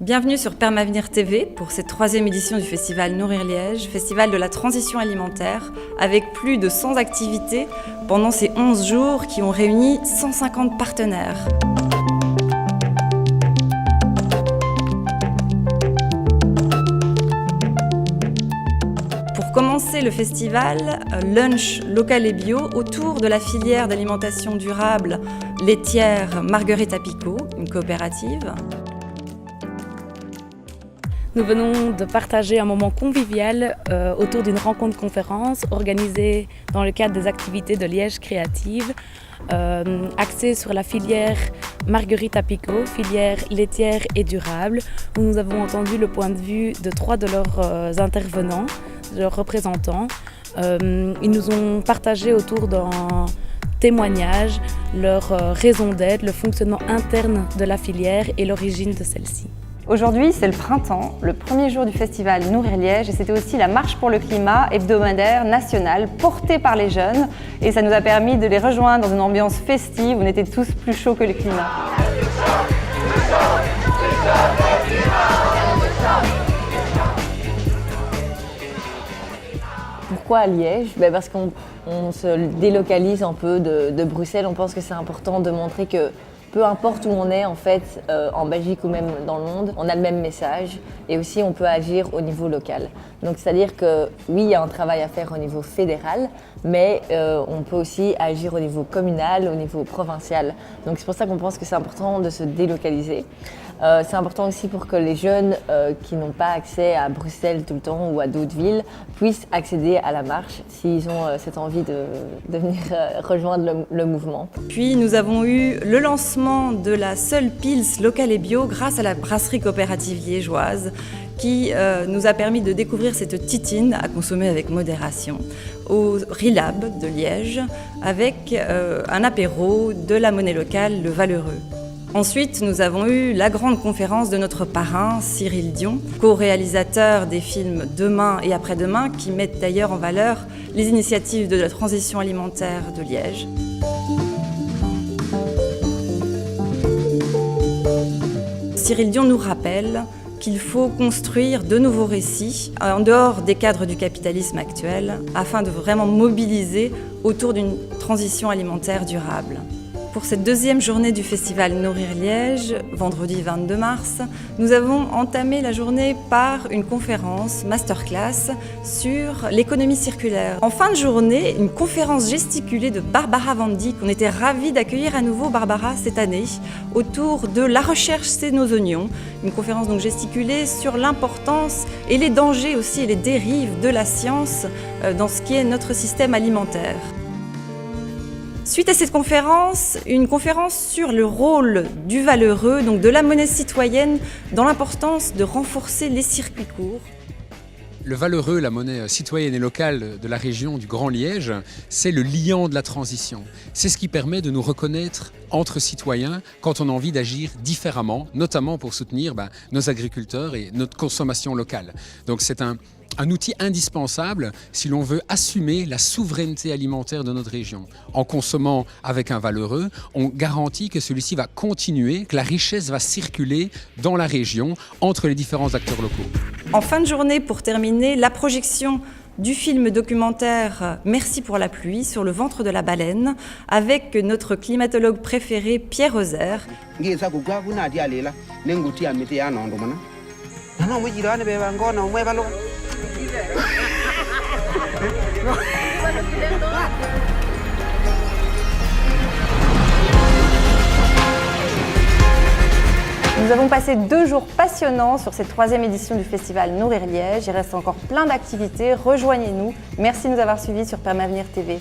Bienvenue sur Permavenir TV pour cette 3e édition du festival Nourrir Liège, festival de la transition alimentaire, avec plus de 100 activités pendant ces 11 jours qui ont réuni 150 partenaires. Pour commencer le festival, lunch local et bio autour de la filière d'alimentation durable laitière Marguerite Picot, une coopérative. Nous venons de partager un moment convivial autour d'une rencontre-conférence organisée dans le cadre des activités de Liège Créative, axée sur la filière Marguerite Picot, filière laitière et durable, où nous avons entendu le point de vue de 3 de leurs intervenants, de leurs représentants. Ils nous ont partagé autour d'un témoignage leur raison d'être, le fonctionnement interne de la filière et l'origine de celle-ci. Aujourd'hui, c'est le printemps, le premier jour du festival Nourrir Liège, et c'était aussi la marche pour le climat hebdomadaire nationale portée par les jeunes, et ça nous a permis de les rejoindre dans une ambiance festive où on était tous plus chauds que le climat. Pourquoi à Liège? Parce qu'on se délocalise un peu de Bruxelles. On pense que c'est important de montrer que peu importe où on est en fait, en Belgique ou même dans le monde, on a le même message et aussi on peut agir au niveau local. Donc c'est-à-dire que oui, il y a un travail à faire au niveau fédéral, mais on peut aussi agir au niveau communal, au niveau provincial. Donc c'est pour ça qu'on pense que c'est important de se délocaliser. C'est important aussi pour que les jeunes qui n'ont pas accès à Bruxelles tout le temps ou à d'autres villes puissent accéder à la marche s'ils ont cette envie de venir rejoindre le mouvement. Puis nous avons eu le lancement de la seule Pils locale et bio grâce à la brasserie coopérative liégeoise qui nous a permis de découvrir cette titine à consommer avec modération au Rilab de Liège avec un apéro de la monnaie locale, le Valeureux. Ensuite, nous avons eu la grande conférence de notre parrain, Cyril Dion, co-réalisateur des films Demain et Après-demain, qui mettent d'ailleurs en valeur les initiatives de la transition alimentaire de Liège. Cyril Dion nous rappelle qu'il faut construire de nouveaux récits en dehors des cadres du capitalisme actuel afin de vraiment mobiliser autour d'une transition alimentaire durable. Pour cette 2e journée du festival Nourrir Liège, vendredi 22 mars, nous avons entamé la journée par une conférence masterclass sur l'économie circulaire. En fin de journée, une conférence gesticulée de Barbara Van Dijk. On était ravis d'accueillir à nouveau Barbara cette année autour de La recherche, c'est nos oignons. Une conférence donc gesticulée sur l'importance et les dangers aussi et les dérives de la science dans ce qui est notre système alimentaire. Suite à cette conférence, une conférence sur le rôle du valeureux, donc de la monnaie citoyenne, dans l'importance de renforcer les circuits courts. Le valeureux, la monnaie citoyenne et locale de la région du Grand Liège, c'est le liant de la transition. C'est ce qui permet de nous reconnaître entre citoyens quand on a envie d'agir différemment, notamment pour soutenir nos agriculteurs et notre consommation locale. Donc c'est un outil indispensable si l'on veut assumer la souveraineté alimentaire de notre région. En consommant avec un valeureux, on garantit que celui-ci va continuer, que la richesse va circuler dans la région entre les différents acteurs locaux. En fin de journée, pour terminer, la projection du film documentaire Merci pour la pluie sur le ventre de la baleine avec notre climatologue préféré Pierre Roser. Nous avons passé 2 jours passionnants sur cette 3e édition du festival Nourrir Liège. Il reste encore plein d'activités. Rejoignez-nous. Merci de nous avoir suivis sur Permavenir TV.